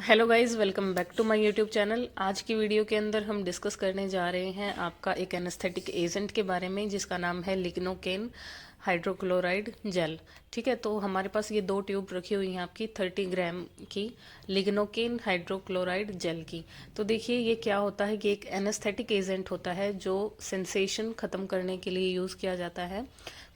Hello guys, welcome back to my YouTube channel. आज की video के अंदर हम डिस्कस करने जा रहे हैं आपका एक एनेस्थेटिक एजेंट के बारे में जिसका नाम है लिग्नोकेन हाइड्रोक्लोराइड जेल। ठीक है, तो हमारे पास ये दो ट्यूब रखी हुई हैं आपकी 30 ग्राम की लिग्नोकेन हाइड्रोक्लोराइड जेल की। तो देखिए ये क्या होता है कि एक एनेस्थेटिक एजेंट होता है जो सेंसेशन ख़त्म करने के लिए यूज़ किया जाता है।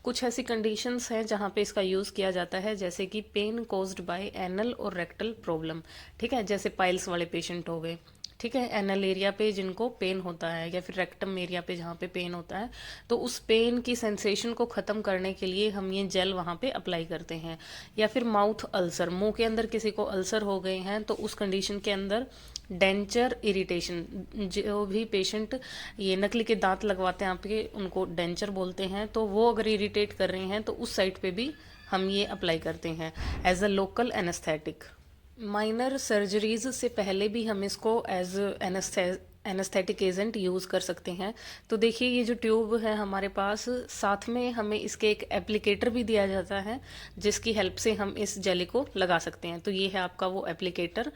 कुछ ऐसी कंडीशंस हैं जहाँ पे इसका यूज़ किया जाता है, जैसे कि पेन कॉज्ड बाय एनल और रेक्टल प्रॉब्लम। ठीक है, जैसे पाइल्स वाले पेशेंट हो गए। ठीक है, एनल एरिया पे जिनको पेन होता है या फिर रेक्टम एरिया पे जहाँ पे पेन होता है, तो उस पेन की सेंसेशन को ख़त्म करने के लिए हम ये जेल वहाँ पे अप्लाई करते हैं। या फिर माउथ अल्सर, मुंह के अंदर किसी को अल्सर हो गए हैं तो उस कंडीशन के अंदर डेंचर इरिटेशन, जो भी पेशेंट ये नकली के दांत लगवाते हैं आपके, उनको डेंचर बोलते हैं, तो वो अगर इरिटेट कर रहे हैं तो उस साइड पे भी हम ये अप्लाई करते हैं as a local anaesthetic. Minor surgeries से पहले भी हम इसको एज एनेस्थेटिक एजेंट यूज़ कर सकते हैं। तो देखिए ये जो ट्यूब है हमारे पास, साथ में हमें इसके एक एप्लीकेटर भी दिया जाता है जिसकी हेल्प से हम इस जेली को लगा सकते हैं। तो ये है आपका वो एप्लीकेटर।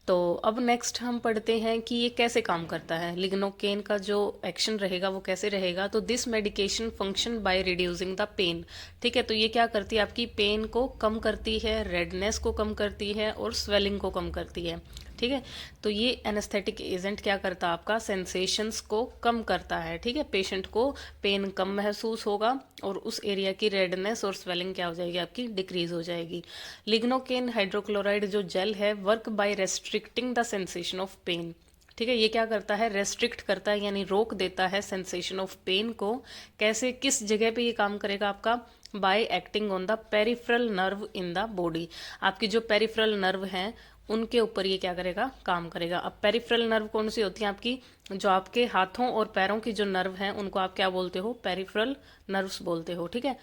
तो अब नेक्स्ट हम पढ़ते हैं कि ये कैसे काम करता है, लिग्नोकेन का जो एक्शन रहेगा वो कैसे रहेगा। तो this medication function by reducing the pain. ठीक है, तो ये क्या करती है, आपकी पेन को कम करती है, रेडनेस को कम करती है और स्वेलिंग को कम करती है। ठीक है, तो ये एनेस्थेटिक एजेंट क्या करता है, आपका सेंसेशंस को कम करता है। ठीक है, पेशेंट को पेन कम महसूस होगा और उस एरिया की रेडनेस और स्वेलिंग क्या हो जाएगी, आपकी डिक्रीज हो जाएगी। लिग्नोकेन हाइड्रोक्लोराइड जो जेल है work by restricting the sensation of pain. ठीक है, ये क्या करता है, रेस्ट्रिक्ट करता है यानी रोक देता है सेंसेशन ऑफ पेन को। कैसे, किस जगह पे ये काम करेगा आपका, bye acting on the peripheral nerve in the body. आपकी जो पेरिफेरल नर्व हैं उनके ऊपर ये क्या करेगा, काम करेगा। अब पेरिफेरल नर्व कौन सी होती है आपकी, जो आपके हाथों और पैरों की जो नर्व हैं उनको आप क्या बोलते हो, पेरिफेरल नर्व्स बोलते हो। ठीक है,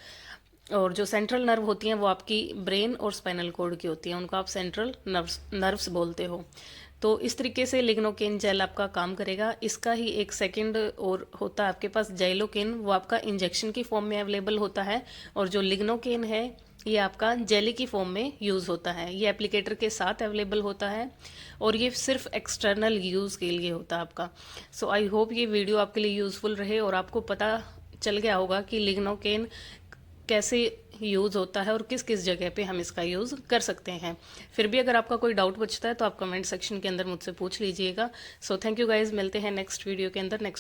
और जो सेंट्रल नर्व होती हैं वो आपकी ब्रेन और स्पाइनल कॉर्ड की होती हैं, उनको आप सेंट्रल नर्व्स बोलते हो। तो इस तरीके से लिग्नोकेन जेल आपका काम करेगा। इसका ही एक सेकंड और होता है आपके पास जाइलोकेन, वो आपका इंजेक्शन की फॉर्म में अवेलेबल होता है। और जो लिग्नोकेन है ये आपका जेली की फॉर्म में यूज़ होता है, ये एप्लीकेटर के साथ अवेलेबल होता है और ये सिर्फ एक्सटर्नल यूज़ के लिए होता है आपका। सो आई होप ये वीडियो आपके लिए यूज़फुल रहे और आपको पता चल गया होगा कि लिग्नोकेन कैसे यूज़ होता है और किस किस जगह पे हम इसका यूज़ कर सकते हैं। फिर भी अगर आपका कोई डाउट बचता है तो आप कमेंट सेक्शन के अंदर मुझसे पूछ लीजिएगा। सो थैंक यू गाइज, मिलते हैं नेक्स्ट वीडियो के अंदर नेक्स्ट